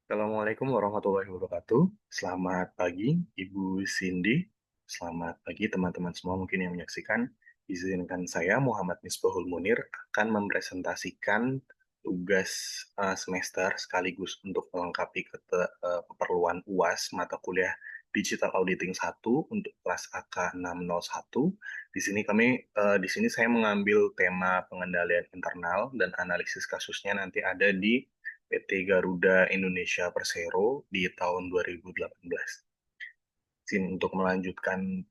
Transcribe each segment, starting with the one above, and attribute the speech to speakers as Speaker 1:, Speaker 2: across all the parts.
Speaker 1: Assalamualaikum warahmatullahi wabarakatuh. Selamat pagi, Ibu Cindy. Selamat pagi, teman-teman semua mungkin yang menyaksikan. Izinkan saya, Muhammad Misbahul Munir, akan mempresentasikan tugas semester sekaligus untuk melengkapi keperluan UAS mata kuliah Digital Auditing 1 untuk kelas AK 601. Di sini saya mengambil tema pengendalian internal dan analisis kasusnya nanti ada di PT Garuda Indonesia Persero di tahun 2018. Untuk melanjutkan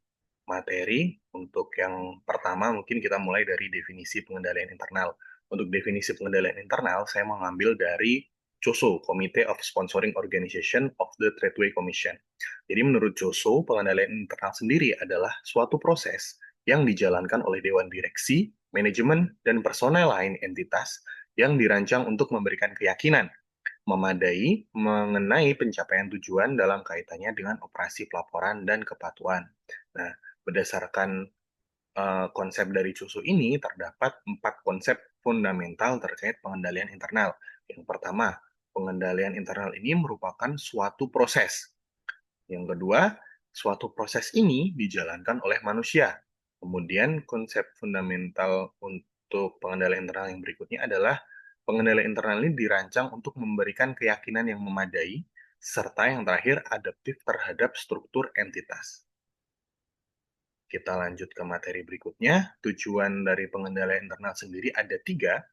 Speaker 1: materi, untuk yang pertama mungkin kita mulai dari definisi pengendalian internal. Untuk definisi pengendalian internal, saya mengambil dari COSO, Committee of Sponsoring Organization of the Tradeway Commission. Jadi menurut COSO, pengendalian internal sendiri adalah suatu proses yang dijalankan oleh Dewan Direksi, Manajemen, dan personel lain entitas yang dirancang untuk memberikan keyakinan memadai mengenai pencapaian tujuan dalam kaitannya dengan operasi pelaporan dan kepatuhan. Nah, berdasarkan konsep dari CUSU ini, terdapat 4 konsep fundamental terkait pengendalian internal. Yang pertama, pengendalian internal ini merupakan suatu proses. Yang kedua, suatu proses ini dijalankan oleh manusia. Kemudian konsep fundamental untuk pengendalian internal yang berikutnya adalah pengendalian internal ini dirancang untuk memberikan keyakinan yang memadai, serta yang terakhir adaptif terhadap struktur entitas. Kita lanjut ke materi berikutnya. Tujuan dari pengendalian internal sendiri ada 3.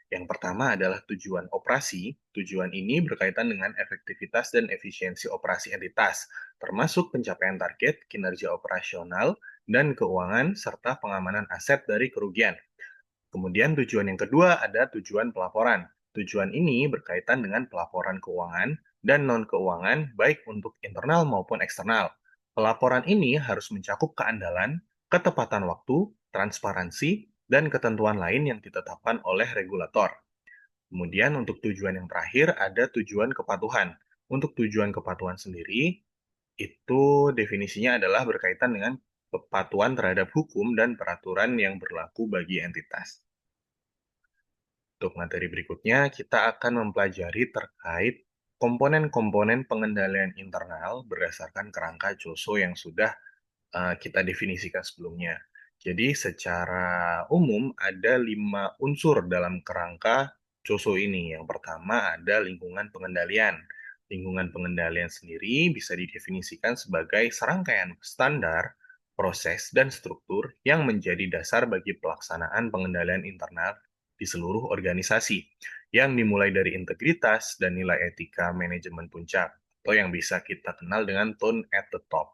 Speaker 1: Yang pertama adalah tujuan operasi. Tujuan ini berkaitan dengan efektivitas dan efisiensi operasi entitas, termasuk pencapaian target, kinerja operasional, dan keuangan, serta pengamanan aset dari kerugian. Kemudian tujuan yang kedua ada tujuan pelaporan. Tujuan ini berkaitan dengan pelaporan keuangan dan non-keuangan baik untuk internal maupun eksternal. Pelaporan ini harus mencakup keandalan, ketepatan waktu, transparansi, dan ketentuan lain yang ditetapkan oleh regulator. Kemudian untuk tujuan yang terakhir ada tujuan kepatuhan. Untuk tujuan kepatuhan sendiri, itu definisinya adalah berkaitan dengan kepatuhan terhadap hukum dan peraturan yang berlaku bagi entitas. Untuk materi berikutnya, kita akan mempelajari terkait komponen-komponen pengendalian internal berdasarkan kerangka COSO yang sudah kita definisikan sebelumnya. Jadi secara umum ada 5 unsur dalam kerangka COSO ini. Yang pertama ada lingkungan pengendalian. Lingkungan pengendalian sendiri bisa didefinisikan sebagai serangkaian standar, proses, dan struktur yang menjadi dasar bagi pelaksanaan pengendalian internal di seluruh organisasi, yang dimulai dari integritas dan nilai etika manajemen puncak, atau yang bisa kita kenal dengan tone at the top.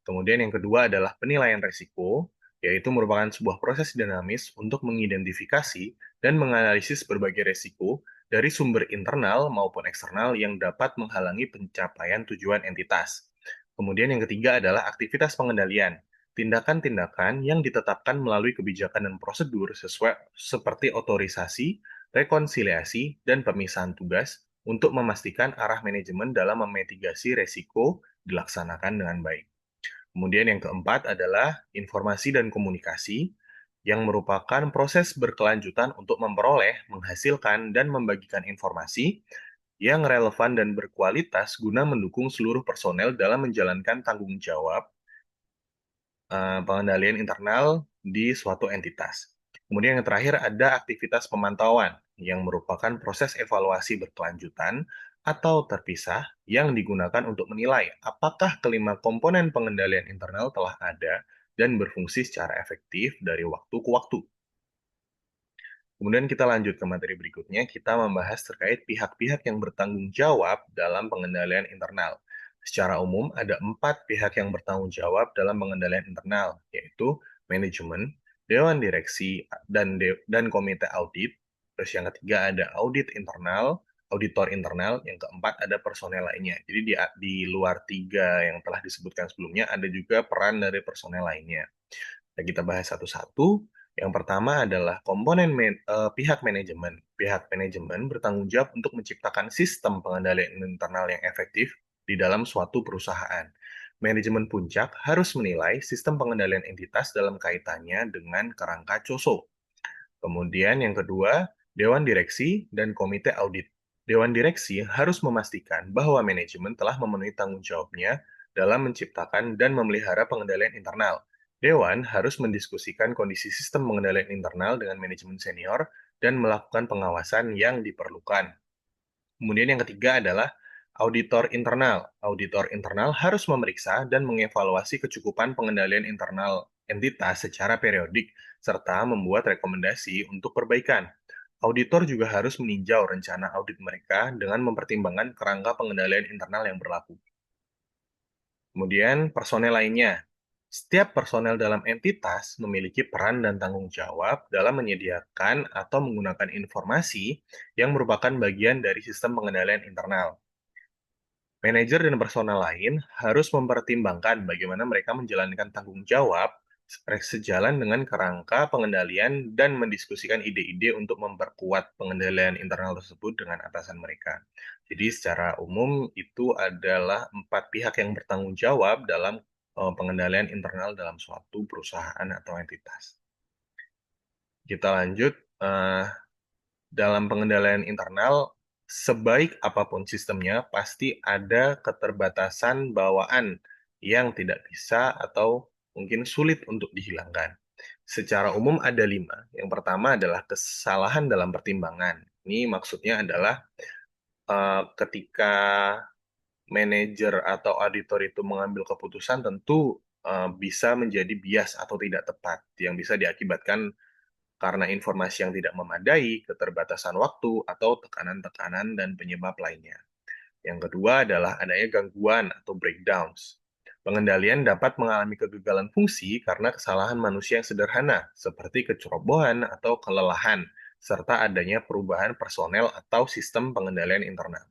Speaker 1: Kemudian yang kedua adalah penilaian risiko, yaitu merupakan sebuah proses dinamis untuk mengidentifikasi dan menganalisis berbagai risiko dari sumber internal maupun eksternal yang dapat menghalangi pencapaian tujuan entitas. Kemudian yang ketiga adalah aktivitas pengendalian, tindakan-tindakan yang ditetapkan melalui kebijakan dan prosedur sesuai seperti otorisasi, rekonsiliasi, dan pemisahan tugas untuk memastikan arah manajemen dalam memitigasi risiko dilaksanakan dengan baik. Kemudian yang keempat adalah informasi dan komunikasi, yang merupakan proses berkelanjutan untuk memperoleh, menghasilkan, dan membagikan informasi yang relevan dan berkualitas guna mendukung seluruh personel dalam menjalankan tanggung jawab pengendalian internal di suatu entitas. Kemudian yang terakhir ada aktivitas pemantauan, yang merupakan proses evaluasi berkelanjutan atau terpisah yang digunakan untuk menilai apakah kelima komponen pengendalian internal telah ada dan berfungsi secara efektif dari waktu ke waktu. Kemudian kita lanjut ke materi berikutnya, kita membahas terkait pihak-pihak yang bertanggung jawab dalam pengendalian internal. Secara umum, ada 4 pihak yang bertanggung jawab dalam pengendalian internal, yaitu manajemen, dewan direksi, dan komite audit. Terus yang ketiga ada audit internal, auditor internal, yang keempat ada personel lainnya. Jadi di luar 3 yang telah disebutkan sebelumnya, ada juga peran dari personel lainnya. Nah, kita bahas satu-satu. Yang pertama adalah komponen pihak manajemen. Pihak manajemen bertanggung jawab untuk menciptakan sistem pengendalian internal yang efektif di dalam suatu perusahaan. Manajemen puncak harus menilai sistem pengendalian entitas dalam kaitannya dengan kerangka COSO. Kemudian yang kedua, Dewan Direksi dan Komite Audit. Dewan direksi harus memastikan bahwa manajemen telah memenuhi tanggung jawabnya dalam menciptakan dan memelihara pengendalian internal. Dewan harus mendiskusikan kondisi sistem pengendalian internal dengan manajemen senior dan melakukan pengawasan yang diperlukan. Kemudian yang ketiga adalah auditor internal. Auditor internal harus memeriksa dan mengevaluasi kecukupan pengendalian internal entitas secara periodik, serta membuat rekomendasi untuk perbaikan. Auditor juga harus meninjau rencana audit mereka dengan mempertimbangkan kerangka pengendalian internal yang berlaku. Kemudian, personel lainnya. Setiap personel dalam entitas memiliki peran dan tanggung jawab dalam menyediakan atau menggunakan informasi yang merupakan bagian dari sistem pengendalian internal. Manajer dan personel lain harus mempertimbangkan bagaimana mereka menjalankan tanggung jawab sejalan dengan kerangka pengendalian dan mendiskusikan ide-ide untuk memperkuat pengendalian internal tersebut dengan atasan mereka. Jadi secara umum itu adalah 4 pihak yang bertanggung jawab dalam pengendalian internal dalam suatu perusahaan atau entitas. Kita lanjut, dalam pengendalian internal, sebaik apapun sistemnya, pasti ada keterbatasan bawaan yang tidak bisa atau mungkin sulit untuk dihilangkan. Secara umum ada 5. Yang pertama adalah kesalahan dalam pertimbangan. Ini maksudnya adalah ketika manajer atau auditor itu mengambil keputusan tentu bisa menjadi bias atau tidak tepat, yang bisa diakibatkan karena informasi yang tidak memadai, keterbatasan waktu, atau tekanan-tekanan dan penyebab lainnya. Yang kedua adalah adanya gangguan atau breakdowns. Pengendalian dapat mengalami kegagalan fungsi karena kesalahan manusia yang sederhana, seperti kecerobohan atau kelelahan, serta adanya perubahan personel atau sistem pengendalian internal.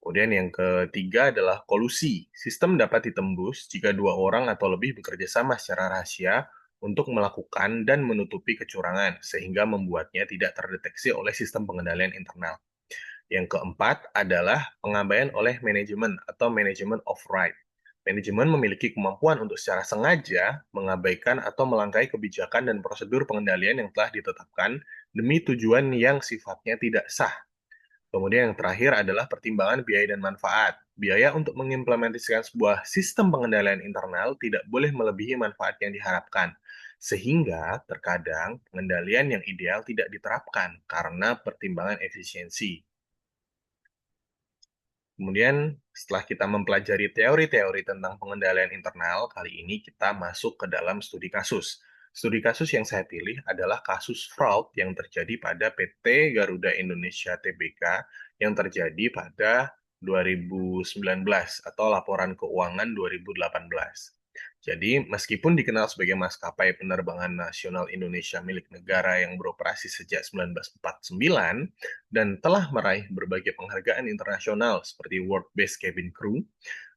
Speaker 1: Kemudian yang ketiga adalah kolusi. Sistem dapat ditembus jika 2 orang atau lebih bekerja sama secara rahasia untuk melakukan dan menutupi kecurangan, sehingga membuatnya tidak terdeteksi oleh sistem pengendalian internal. Yang keempat adalah pengabaian oleh manajemen atau manajemen of right. Manajemen memiliki kemampuan untuk secara sengaja mengabaikan atau melangkahi kebijakan dan prosedur pengendalian yang telah ditetapkan demi tujuan yang sifatnya tidak sah. Kemudian yang terakhir adalah pertimbangan biaya dan manfaat. Biaya untuk mengimplementasikan sebuah sistem pengendalian internal tidak boleh melebihi manfaat yang diharapkan. Sehingga terkadang pengendalian yang ideal tidak diterapkan karena pertimbangan efisiensi. Kemudian setelah kita mempelajari teori-teori tentang pengendalian internal, kali ini kita masuk ke dalam studi kasus. Studi kasus yang saya pilih adalah kasus fraud yang terjadi pada PT Garuda Indonesia Tbk yang terjadi pada 2019 atau laporan keuangan 2018. Jadi, meskipun dikenal sebagai maskapai penerbangan nasional Indonesia milik negara yang beroperasi sejak 1949 dan telah meraih berbagai penghargaan internasional seperti World Best Cabin Crew,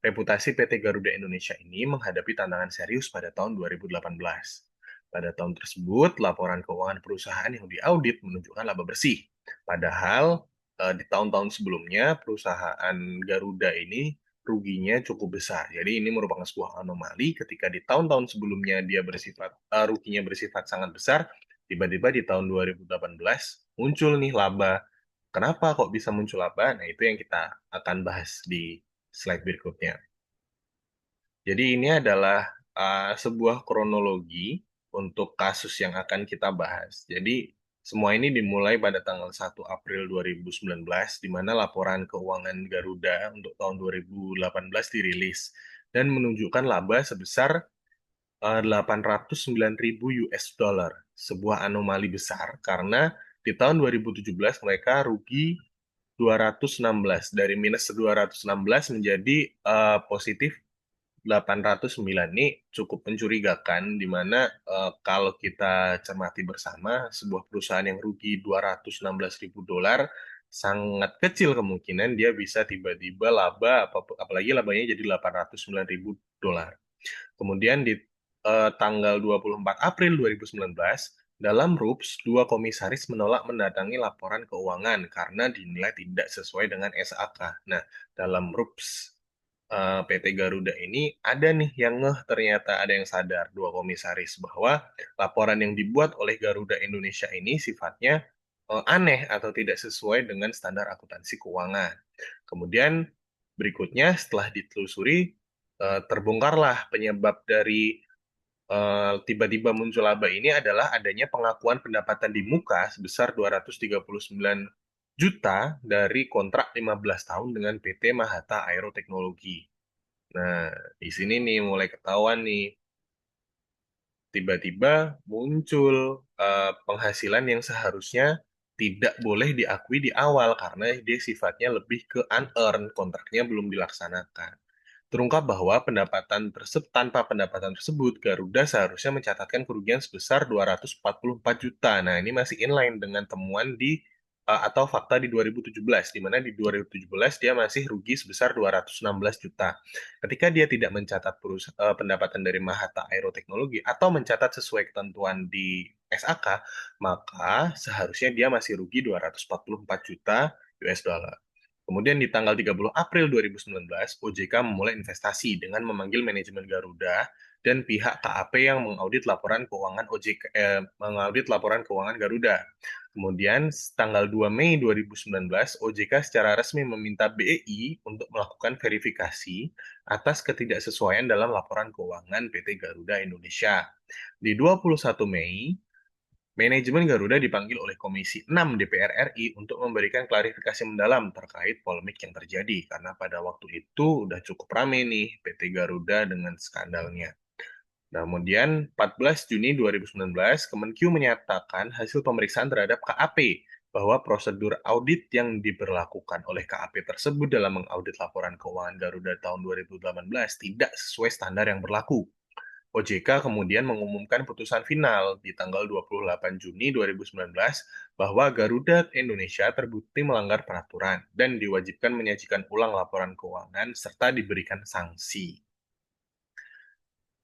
Speaker 1: reputasi PT Garuda Indonesia ini menghadapi tantangan serius pada tahun 2018. Pada tahun tersebut, laporan keuangan perusahaan yang diaudit menunjukkan laba bersih. Padahal di tahun-tahun sebelumnya, perusahaan Garuda ini ruginya cukup besar. Jadi ini merupakan sebuah anomali ketika di tahun-tahun sebelumnya dia ruginya bersifat sangat besar, tiba-tiba di tahun 2018 muncul nih laba. Kenapa kok bisa muncul laba? Nah, itu yang kita akan bahas di slide berikutnya. Jadi ini adalah sebuah kronologi untuk kasus yang akan kita bahas. Jadi semua ini dimulai pada tanggal 1 April 2019, di mana laporan keuangan Garuda untuk tahun 2018 dirilis dan menunjukkan laba sebesar 809.000 US dollar, sebuah anomali besar karena di tahun 2017 mereka rugi 216, dari minus 216 menjadi positif 809. Ini cukup mencurigakan, di mana kalau kita cermati bersama, sebuah perusahaan yang rugi 216.000 dolar, sangat kecil kemungkinan dia bisa tiba-tiba laba, apalagi labanya jadi 809.000 dolar. Kemudian di tanggal 24 April 2019, dalam RUPS, 2 komisaris menolak mendatangi laporan keuangan karena dinilai tidak sesuai dengan SAK. Nah, dalam RUPS PT Garuda ini ada nih yang ternyata ada yang sadar, 2 komisaris, bahwa laporan yang dibuat oleh Garuda Indonesia ini sifatnya aneh atau tidak sesuai dengan standar akuntansi keuangan. Kemudian berikutnya setelah ditelusuri, terbongkarlah penyebab dari tiba-tiba muncul laba ini adalah adanya pengakuan pendapatan di muka sebesar 239 juta dari kontrak 15 tahun dengan PT Mahata Aeroteknologi. Nah, di sini nih mulai ketahuan nih, tiba-tiba muncul penghasilan yang seharusnya tidak boleh diakui di awal karena dia sifatnya lebih ke unearned, kontraknya belum dilaksanakan. Terungkap bahwa tanpa pendapatan tersebut, Garuda seharusnya mencatatkan kerugian sebesar 244 juta. Nah, ini masih inline dengan temuan atau fakta di 2017, di mana di 2017 dia masih rugi sebesar 216 juta. Ketika dia tidak mencatat pendapatan dari Mahata Aeroteknologi atau mencatat sesuai ketentuan di SAK, maka seharusnya dia masih rugi 244 juta US dollar. Kemudian di tanggal 30 April 2019, OJK memulai investasi dengan memanggil manajemen Garuda dan pihak KAP yang mengaudit laporan keuangan mengaudit laporan keuangan Garuda. Kemudian tanggal 2 Mei 2019, OJK secara resmi meminta BEI untuk melakukan verifikasi atas ketidaksesuaian dalam laporan keuangan PT Garuda Indonesia. Di 21 Mei, manajemen Garuda dipanggil oleh Komisi 6 DPR RI untuk memberikan klarifikasi mendalam terkait polemik yang terjadi, karena pada waktu itu udah cukup ramai nih PT Garuda dengan skandalnya. Nah, kemudian 14 Juni 2019, Kemenkyu menyatakan hasil pemeriksaan terhadap KAP bahwa prosedur audit yang diberlakukan oleh KAP tersebut dalam mengaudit laporan keuangan Garuda tahun 2018 tidak sesuai standar yang berlaku. OJK kemudian mengumumkan putusan final di tanggal 28 Juni 2019 bahwa Garuda Indonesia terbukti melanggar peraturan dan diwajibkan menyajikan ulang laporan keuangan serta diberikan sanksi.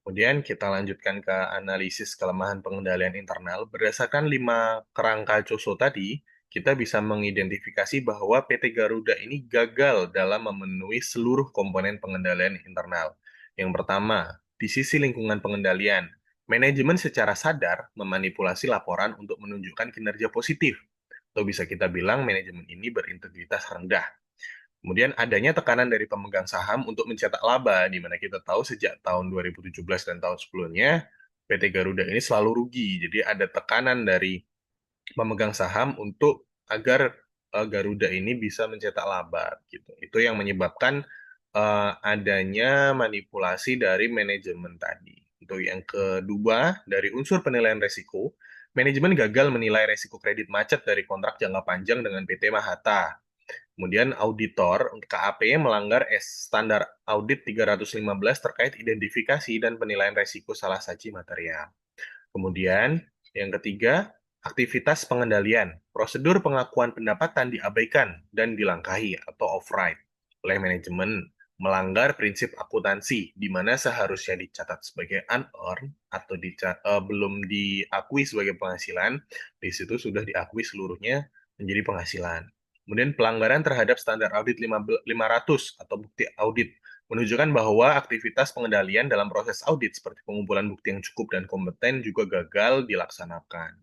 Speaker 1: Kemudian kita lanjutkan ke analisis kelemahan pengendalian internal. Berdasarkan 5 kerangka COSO tadi, kita bisa mengidentifikasi bahwa PT Garuda ini gagal dalam memenuhi seluruh komponen pengendalian internal. Yang pertama, di sisi lingkungan pengendalian, manajemen secara sadar memanipulasi laporan untuk menunjukkan kinerja positif. Atau bisa kita bilang manajemen ini berintegritas rendah. Kemudian adanya tekanan dari pemegang saham untuk mencetak laba, di mana kita tahu sejak tahun 2017 dan tahun sebelumnya, PT Garuda ini selalu rugi. Jadi ada tekanan dari pemegang saham untuk agar Garuda ini bisa mencetak laba. Gitu. Itu yang menyebabkan adanya manipulasi dari manajemen tadi. Untuk yang kedua, dari unsur penilaian resiko, manajemen gagal menilai resiko kredit macet dari kontrak jangka panjang dengan PT Mahata. Kemudian auditor untuk KAP melanggar standar audit 315 terkait identifikasi dan penilaian risiko salah saji material. Kemudian yang ketiga, aktivitas pengendalian. Prosedur pengakuan pendapatan diabaikan dan dilangkahi atau override oleh manajemen, melanggar prinsip akuntansi di mana seharusnya dicatat sebagai unearned atau belum diakui sebagai penghasilan, di situ sudah diakui seluruhnya menjadi penghasilan. Kemudian pelanggaran terhadap standar audit 500 atau bukti audit menunjukkan bahwa aktivitas pengendalian dalam proses audit seperti pengumpulan bukti yang cukup dan kompeten juga gagal dilaksanakan.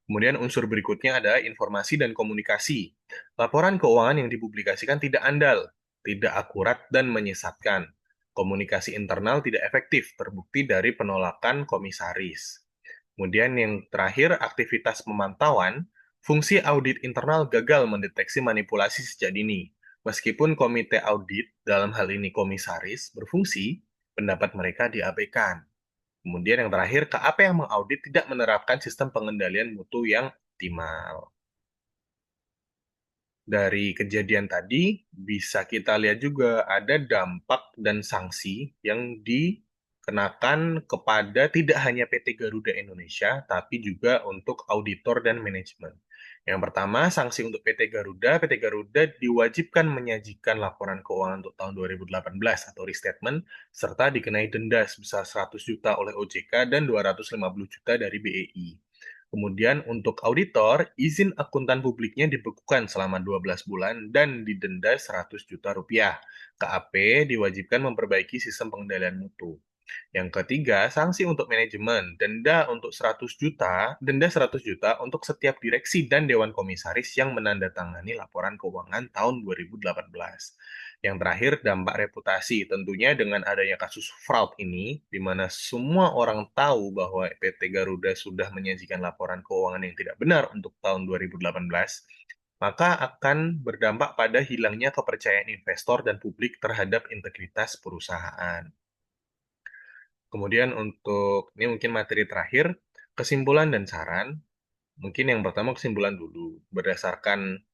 Speaker 1: Kemudian unsur berikutnya ada informasi dan komunikasi. Laporan keuangan yang dipublikasikan tidak andal, tidak akurat, dan menyesatkan. Komunikasi internal tidak efektif, terbukti dari penolakan komisaris. Kemudian yang terakhir, aktivitas pemantauan. Fungsi audit internal gagal mendeteksi manipulasi sejak dini. Meskipun komite audit, dalam hal ini komisaris, berfungsi, pendapat mereka diabaikan. Kemudian yang terakhir, KAP yang mengaudit tidak menerapkan sistem pengendalian mutu yang optimal. Dari kejadian tadi, bisa kita lihat juga ada dampak dan sanksi yang dikenakan kepada tidak hanya PT Garuda Indonesia, tapi juga untuk auditor dan manajemen. Yang pertama, sanksi untuk PT Garuda diwajibkan menyajikan laporan keuangan untuk tahun 2018 atau restatement, serta dikenai denda sebesar 100 juta oleh OJK dan 250 juta dari BEI. Kemudian untuk auditor, izin akuntan publiknya dibekukan selama 12 bulan dan didenda 100 juta rupiah. KAP diwajibkan memperbaiki sistem pengendalian mutu. Yang ketiga, sanksi untuk manajemen, denda 100 juta untuk setiap direksi dan dewan komisaris yang menandatangani laporan keuangan tahun 2018. Yang terakhir, dampak reputasi. Tentunya dengan adanya kasus fraud ini, di mana semua orang tahu bahwa PT Garuda sudah menyajikan laporan keuangan yang tidak benar untuk tahun 2018, maka akan berdampak pada hilangnya kepercayaan investor dan publik terhadap integritas perusahaan. Kemudian untuk ini mungkin materi terakhir, kesimpulan dan saran. Mungkin yang pertama kesimpulan dulu. Berdasarkan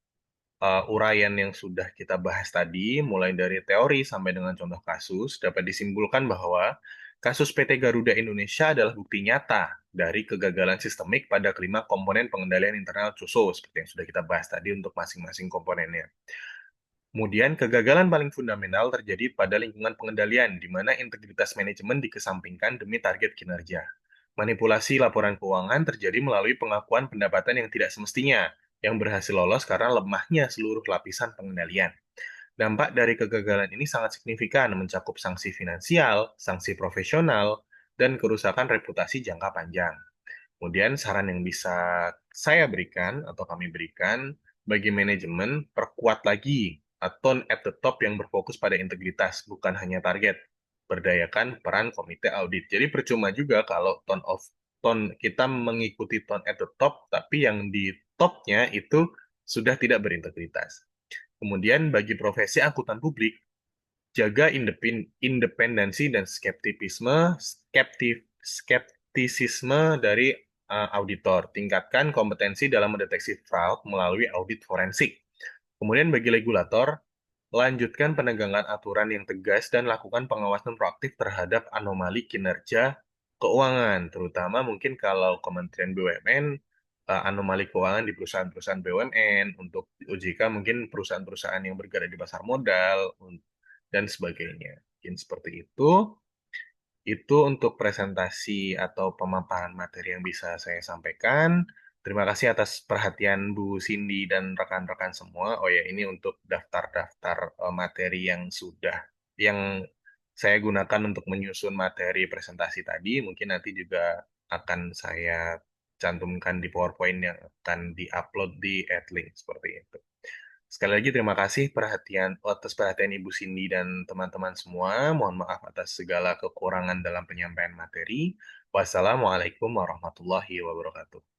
Speaker 1: uraian yang sudah kita bahas tadi, mulai dari teori sampai dengan contoh kasus, dapat disimpulkan bahwa kasus PT Garuda Indonesia adalah bukti nyata dari kegagalan sistemik pada kelima komponen pengendalian internal CUSO, seperti yang sudah kita bahas tadi untuk masing-masing komponennya. Kemudian, kegagalan paling fundamental terjadi pada lingkungan pengendalian, di mana integritas manajemen dikesampingkan demi target kinerja. Manipulasi laporan keuangan terjadi melalui pengakuan pendapatan yang tidak semestinya, yang berhasil lolos karena lemahnya seluruh lapisan pengendalian. Dampak dari kegagalan ini sangat signifikan, mencakup sanksi finansial, sanksi profesional, dan kerusakan reputasi jangka panjang. Kemudian saran yang bisa saya berikan atau kami berikan bagi manajemen, perkuat lagi tone at the top yang berfokus pada integritas, bukan hanya target. Berdayakan peran komite audit. Jadi percuma juga kalau tone kita mengikuti tone at the top, tapi yang di topnya itu sudah tidak berintegritas. Kemudian bagi profesi angkutan publik, jaga independensi dan skeptisisme dari auditor. Tingkatkan kompetensi dalam mendeteksi fraud melalui audit forensik. Kemudian bagi regulator, lanjutkan penegakan aturan yang tegas dan lakukan pengawasan proaktif terhadap anomali kinerja keuangan, terutama mungkin kalau Kementerian BUMN, anomali keuangan di perusahaan-perusahaan BUMN, untuk OJK mungkin perusahaan-perusahaan yang bergerak di pasar modal, dan sebagainya. Mungkin seperti itu. Itu untuk presentasi atau pemaparan materi yang bisa saya sampaikan. Terima kasih atas perhatian Bu Cindy dan rekan-rekan semua. Oh ya, ini untuk daftar-daftar materi yang saya gunakan untuk menyusun materi presentasi tadi. Mungkin nanti juga akan saya cantumkan di PowerPoint yang akan diupload di Adlink seperti itu. Sekali lagi terima kasih atas perhatian Ibu Cindy dan teman-teman semua. Mohon maaf atas segala kekurangan dalam penyampaian materi. Wassalamualaikum warahmatullahi wabarakatuh.